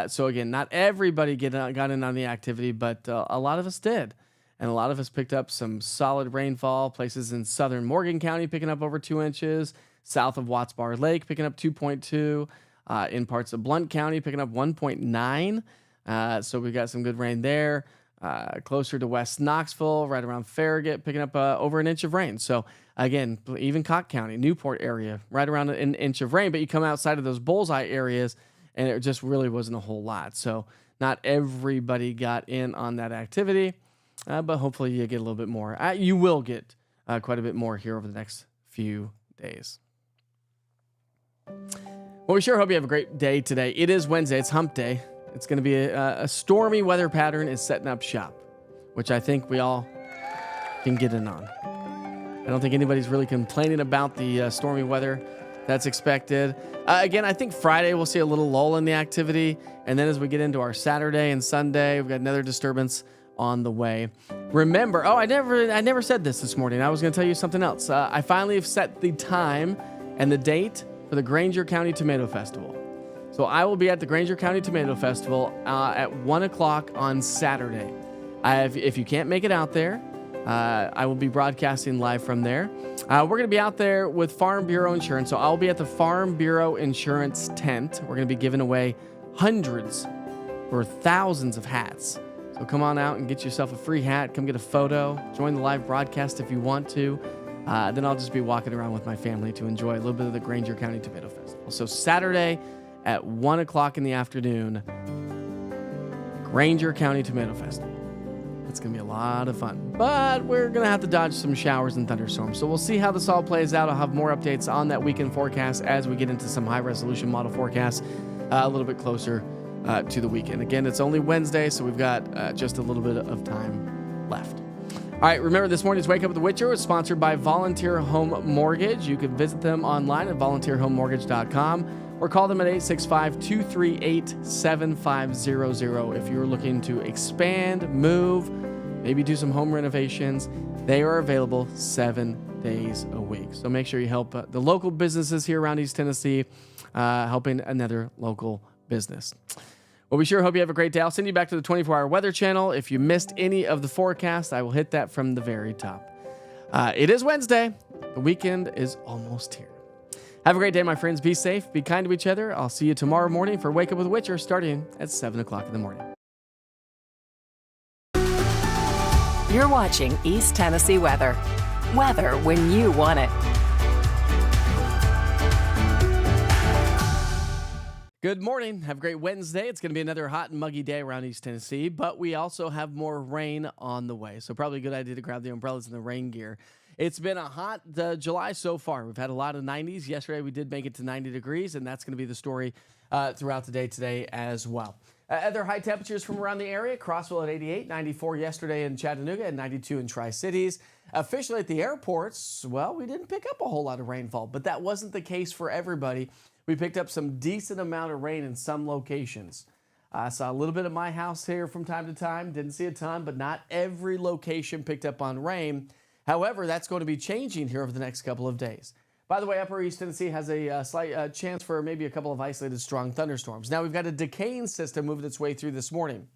So again, not everybody got in on the activity, but a lot of us did. And a lot of us picked up some solid rainfall. Places in southern Morgan County picking up over 2 inches. South of Watts Bar Lake picking up 2.2. In parts of Blount County picking up 1.9. So we got some good rain there. Closer to West Knoxville, right around Farragut, picking up over an inch of rain. So again, even Cott County, Newport area, right around an inch of rain. But you come outside of those bullseye areas, and it just really wasn't a whole lot. So not everybody got in on that activity. But hopefully you get a little bit more. You will get quite a bit more here over the next few days. Well, we sure hope you have a great day today. It is Wednesday. It's hump day. It's going to be a stormy weather pattern is setting up shop, which I think we all can get in on. I don't think anybody's really complaining about the stormy weather that's expected. Again, I think Friday we'll see a little lull in the activity. And then as we get into our Saturday and Sunday, we've got another disturbance on the way. Remember, I never said this morning. I was going to tell you something else. I finally have set the time and the date for the Granger County Tomato Festival. So I will be at the Granger County Tomato Festival at 1 o'clock on Saturday. If you can't make it out there, I will be broadcasting live from there. We're going to be out there with Farm Bureau Insurance. So I'll be at the Farm Bureau Insurance tent. We're going to be giving away hundreds or thousands of hats. So come on out and get yourself a free hat. Come get a photo. Join the live broadcast if you want to. Then I'll just be walking around with my family to enjoy a little bit of the Granger County Tomato Festival. So Saturday at 1 o'clock in the afternoon, Granger County Tomato Festival. It's going to be a lot of fun. But we're going to have to dodge some showers and thunderstorms. So we'll see how this all plays out. I'll have more updates on that weekend forecast as we get into some high-resolution model forecasts a little bit closer to the weekend. Again, it's only Wednesday, so we've got just a little bit of time left. All right, remember this morning's Wake Up with the Witcher is sponsored by Volunteer Home Mortgage. You can visit them online at volunteerhomemortgage.com or call them at 865-238-7500 if you're looking to expand, move, maybe do some home renovations. They are available 7 days a week. So make sure you help the local businesses here around East Tennessee, helping another local business. Well, we sure hope you have a great day. I'll send you back to the 24-hour weather channel. If you missed any of the forecast, I will hit that from the very top. It is Wednesday. The weekend is almost here. Have a great day, my friends. Be safe. Be kind to each other. I'll see you tomorrow morning for Wake Up with Witcher starting at 7 o'clock in the morning. You're watching East Tennessee weather. Weather when you want it. Good morning. Have a great Wednesday. It's going to be another hot and muggy day around East Tennessee, but we also have more rain on the way. So probably a good idea to grab the umbrellas and the rain gear. It's been a hot July so far. We've had a lot of 90s. Yesterday we did make it to 90 degrees, and that's going to be the story throughout the day today as well. Other high temperatures from around the area: Crossville at 88, 94 yesterday in Chattanooga, and 92 in Tri-Cities. Officially at the airports, well, we didn't pick up a whole lot of rainfall, but that wasn't the case for everybody. We picked up some decent amount of rain in some locations. I saw a little bit at my house here from time to time. Didn't see a ton, but not every location picked up on rain. However, that's going to be changing here over the next couple of days. By the way, Upper East Tennessee has a slight chance for maybe a couple of isolated strong thunderstorms. Now, we've got a decaying system moving its way through this morning.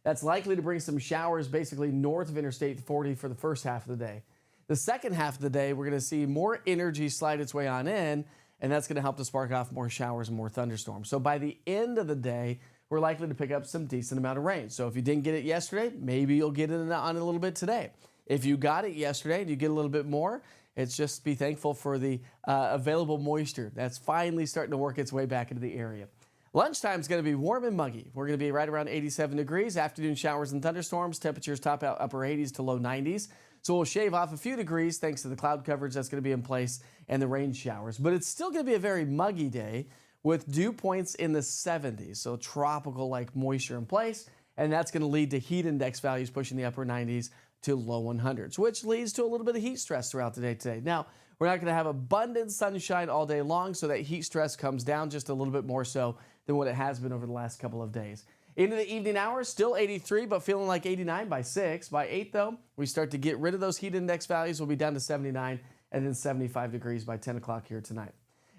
That's likely to bring some showers basically north of Interstate 40 for the first half of the day. The second half of the day, we're going to see more energy slide its way on in, and that's going to help to spark off more showers and more thunderstorms. So by the end of the day, we're likely to pick up some decent amount of rain. So if you didn't get it yesterday, maybe you'll get it on a little bit today. If you got it yesterday and you get a little bit more, it's just be thankful for the available moisture. That's finally starting to work its way back into the area. Lunchtime is going to be warm and muggy. We're going to be right around 87 degrees. Afternoon showers and thunderstorms. Temperatures top out upper 80s to low 90s. So we'll shave off a few degrees thanks to the cloud coverage that's going to be in place and the rain showers. But it's still going to be a very muggy day with dew points in the 70s. So tropical-like moisture in place. And that's going to lead to heat index values pushing the upper 90s to low 100s, which leads to a little bit of heat stress throughout the day today. Now, we're not going to have abundant sunshine all day long, so that heat stress comes down just a little bit more so than what it has been over the last couple of days. Into the evening hours, still 83, but feeling like 89 by 6. By 8, though, we start to get rid of those heat index values. We'll be down to 79 and then 75 degrees by 10 o'clock here tonight.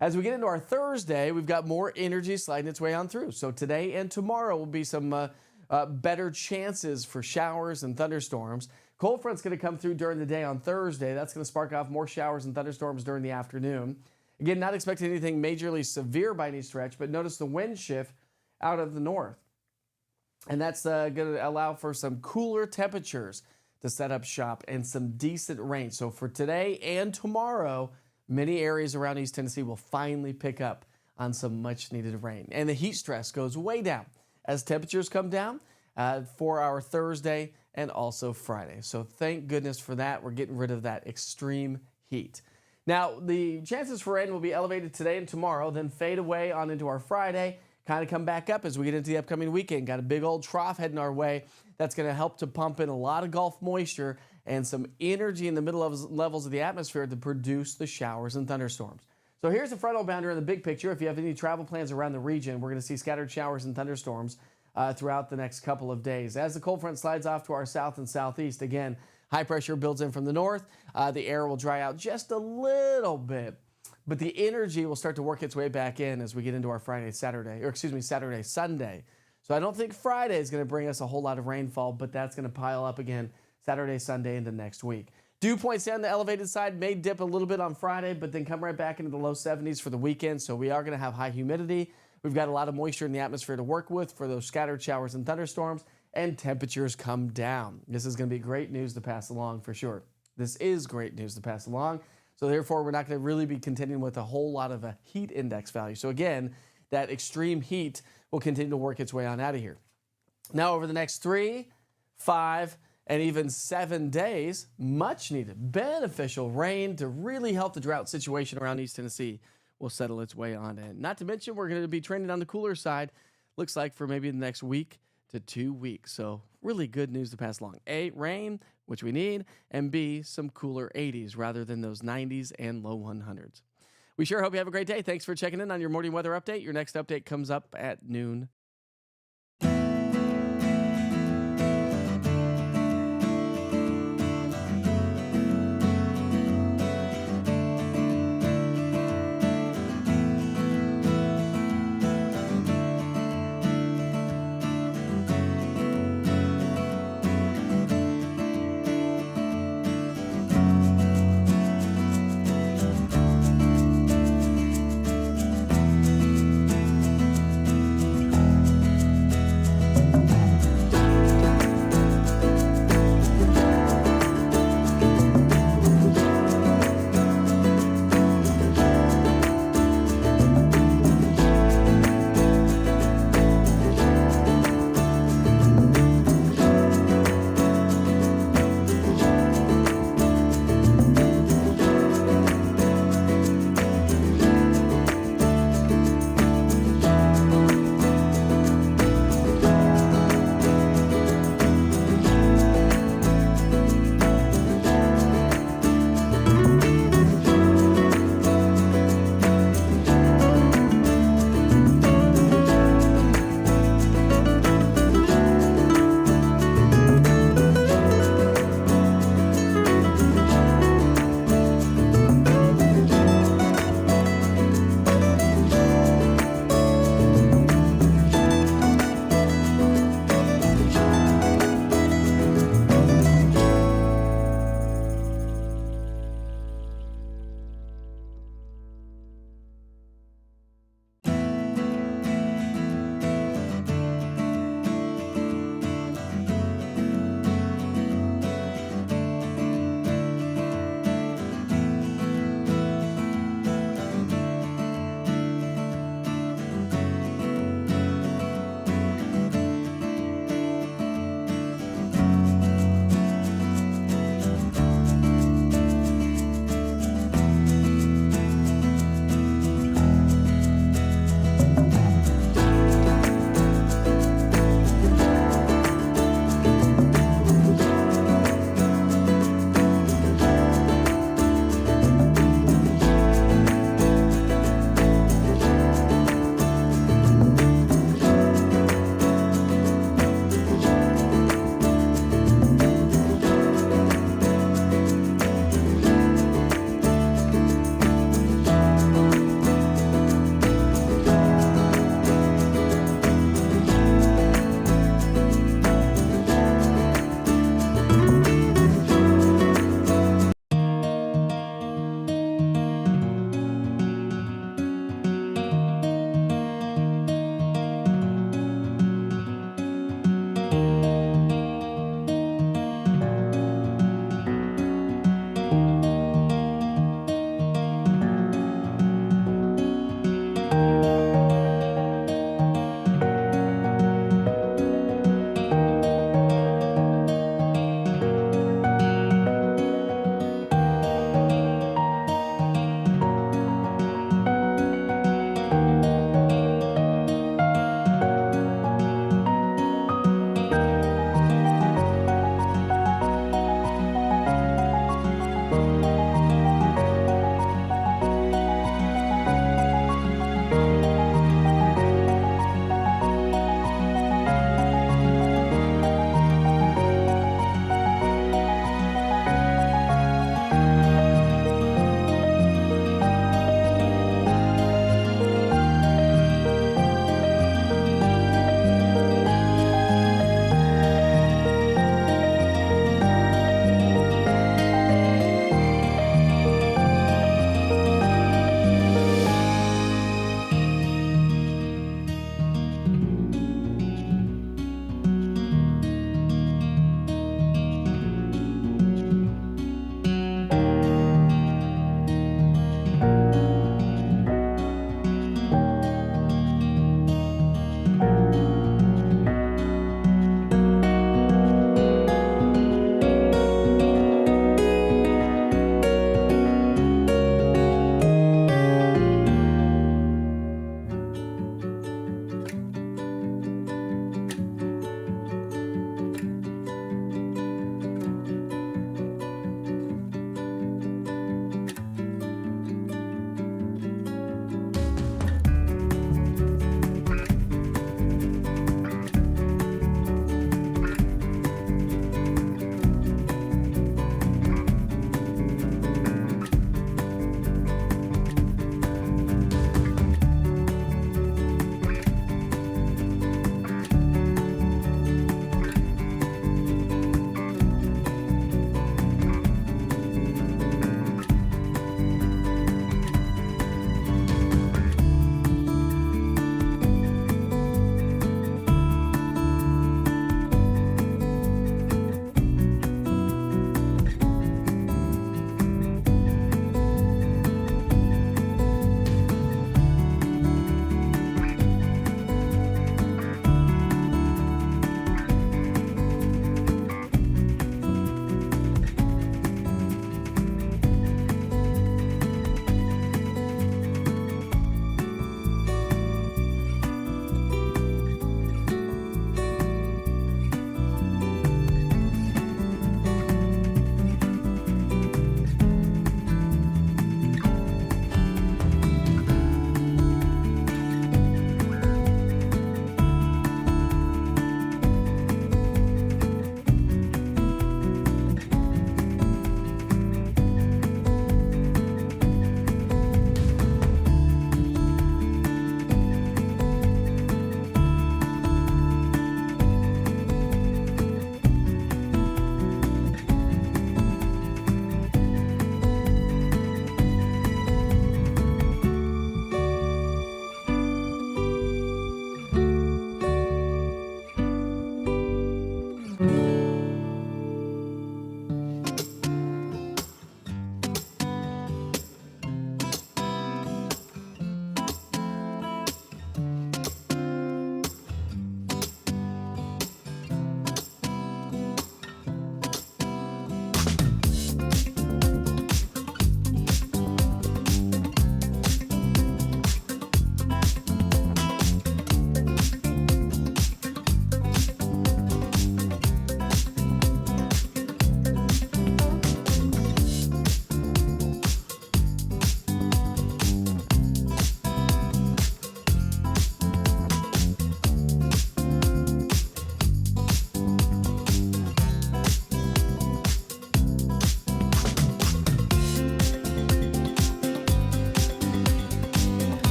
As we get into our Thursday, we've got more energy sliding its way on through. So today and tomorrow will be some better chances for showers and thunderstorms. Cold front's going to come through during the day on Thursday. That's going to spark off more showers and thunderstorms during the afternoon. Again, not expecting anything majorly severe by any stretch, but notice the wind shift out of the north. And that's going to allow for some cooler temperatures to set up shop and some decent rain. So for today and tomorrow, many areas around East Tennessee will finally pick up on some much needed rain. And the heat stress goes way down as temperatures come down for our Thursday and also Friday. So thank goodness for that. We're getting rid of that extreme heat. Now, the chances for rain will be elevated today and tomorrow, then fade away on into our Friday, kind of come back up as we get into the upcoming weekend. Got a big old trough heading our way that's going to help to pump in a lot of Gulf moisture and some energy in the middle levels of the atmosphere to produce the showers and thunderstorms. So here's the frontal boundary in the big picture. If you have any travel plans around the region, we're going to see scattered showers and thunderstorms throughout the next couple of days. As the cold front slides off to our south and southeast, again, high pressure builds in from the north. The air will dry out just a little bit, but the energy will start to work its way back in as we get into our Saturday, Sunday. So I don't think Friday is going to bring us a whole lot of rainfall, but that's going to pile up again Saturday, Sunday into next week. Dew points down the elevated side may dip a little bit on Friday, but then come right back into the low 70s for the weekend. So we are going to have high humidity. We've got a lot of moisture in the atmosphere to work with for those scattered showers and thunderstorms, and temperatures come down. This is going to be great news to pass along for sure. This is great news to pass along. So therefore, we're not going to really be contending with a whole lot of a heat index value. So again, that extreme heat will continue to work its way on out of here. Now, over the next 3, 5, and even 7 days, much needed, beneficial rain to really help the drought situation around East Tennessee will settle its way on in. Not to mention, we're going to be trending on the cooler side, looks like for maybe the next week to 2 weeks. So really good news to pass along. A, rain, which we need, and B, some cooler 80s rather than those 90s and low 100s. We sure hope you have a great day. Thanks for checking in on your morning weather update. Your next update comes up at noon.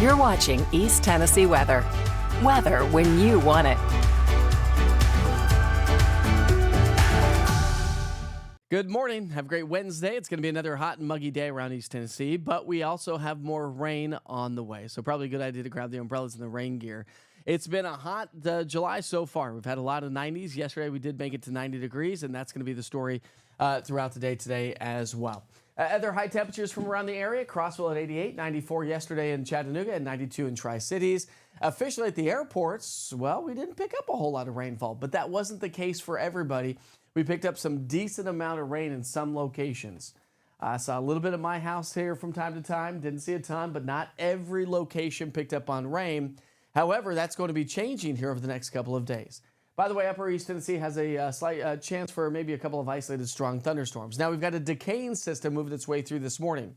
You're watching East Tennessee weather. Weather when you want it. Good morning. Have a great Wednesday. It's going to be another hot and muggy day around East Tennessee, but we also have more rain on the way. So probably a good idea to grab the umbrellas and the rain gear. It's been a hot July so far. We've had a lot of 90s. Yesterday we did make it to 90 degrees, and that's going to be the story throughout the day today as well. Other high temperatures from around the area: Crossville at 88, 94 yesterday in Chattanooga, and 92 in Tri-Cities. Officially at the airports, well, we didn't pick up a whole lot of rainfall, but that wasn't the case for everybody. We picked up some decent amount of rain in some locations. I saw a little bit at my house here from time to time. Didn't see a ton, but not every location picked up on rain. However, that's going to be changing here over the next couple of days. By the way, Upper East Tennessee has a slight chance for maybe a couple of isolated strong thunderstorms. Now, we've got a decaying system moving its way through this morning.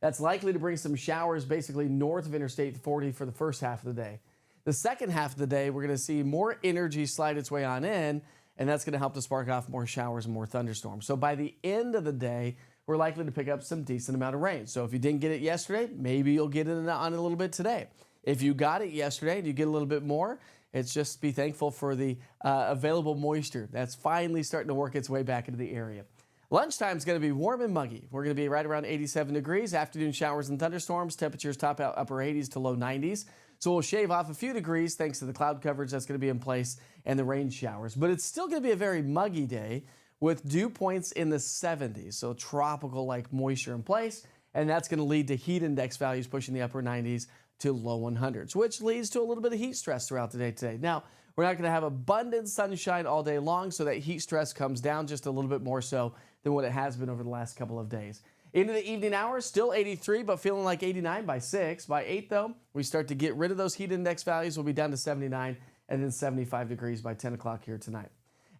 That's likely to bring some showers basically north of Interstate 40 for the first half of the day. The second half of the day, we're going to see more energy slide its way on in, and that's going to help to spark off more showers and more thunderstorms. So by the end of the day, we're likely to pick up some decent amount of rain. So if you didn't get it yesterday, maybe you'll get it on a little bit today. If you got it yesterday and you get a little bit more, it's just be thankful for the available moisture. That's finally starting to work its way back into the area. Lunchtime is going to be warm and muggy. We're going to be right around 87 degrees. Afternoon showers and thunderstorms. Temperatures top out upper 80s to low 90s. So we'll shave off a few degrees thanks to the cloud coverage that's going to be in place and the rain showers. But it's still going to be a very muggy day with dew points in the 70s. So tropical-like moisture in place. And that's going to lead to heat index values pushing the upper 90s to low 100s, which leads to a little bit of heat stress throughout the day today. Now, we're not going to have abundant sunshine all day long, so that heat stress comes down just a little bit more so than what it has been over the last couple of days. Into the evening hours, still 83, but feeling like 89 by 6. By 8, though, we start to get rid of those heat index values. We'll be down to 79 and then 75 degrees by 10 o'clock here tonight.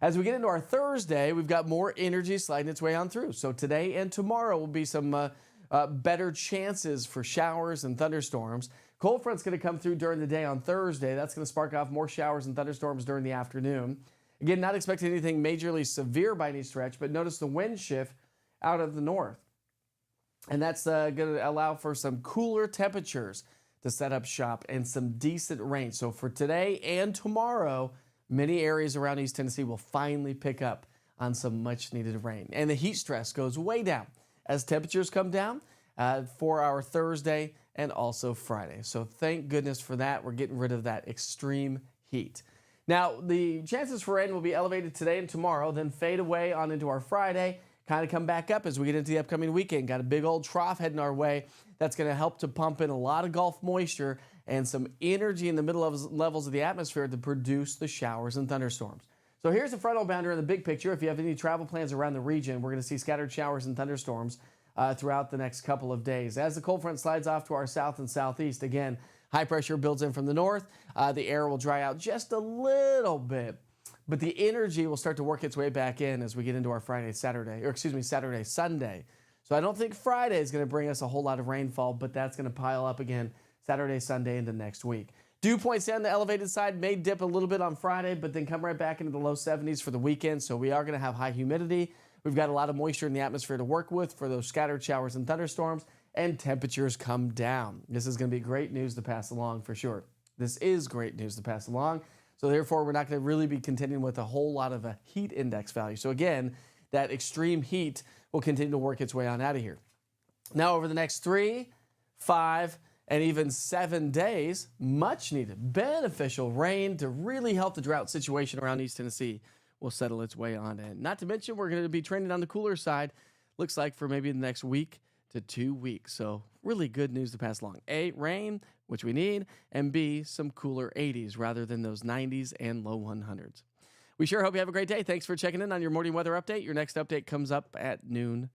As we get into our Thursday, we've got more energy sliding its way on through. So today and tomorrow will be some better chances for showers and thunderstorms. Cold front's going to come through during the day on Thursday. That's going to spark off more showers and thunderstorms during the afternoon. Again, not expecting anything majorly severe by any stretch, but notice the wind shift out of the north. And that's going to allow for some cooler temperatures to set up shop and some decent rain. So for today and tomorrow, many areas around East Tennessee will finally pick up on some much needed rain. And the heat stress goes way down as temperatures come down for our Thursday and also Friday. So thank goodness for that. We're getting rid of that extreme heat. Now, the chances for rain will be elevated today and tomorrow, then fade away on into our Friday, kind of come back up as we get into the upcoming weekend. Got a big old trough heading our way that's going to help to pump in a lot of Gulf moisture and some energy in the middle levels of the atmosphere to produce the showers and thunderstorms. So here's the frontal boundary in the big picture. If you have any travel plans around the region, we're going to see scattered showers and thunderstorms throughout the next couple of days. As the cold front slides off to our south and southeast, again, high pressure builds in from the north. The air will dry out just a little bit, but the energy will start to work its way back in as we get into our Saturday, Sunday. So I don't think Friday is going to bring us a whole lot of rainfall, but that's going to pile up again Saturday, Sunday into next week. Dew points down the elevated side may dip a little bit on Friday, but then come right back into the low 70s for the weekend. So we are going to have high humidity. We've got a lot of moisture in the atmosphere to work with for those scattered showers and thunderstorms, and temperatures come down. This is going to be great news to pass along for sure. This is great news to pass along. So therefore, we're not going to really be contending with a whole lot of a heat index value. So again, that extreme heat will continue to work its way on out of here. Now, over the next 3, 5, and even 7 days, much needed, beneficial rain to really help the drought situation around East Tennessee will settle its way on in. Not to mention, we're going to be trending on the cooler side, looks like for maybe the next week to 2 weeks. So really good news to pass along. A, rain, which we need, and B, some cooler 80s rather than those 90s and low 100s. We sure hope you have a great day. Thanks for checking in on your morning weather update. Your next update comes up at noon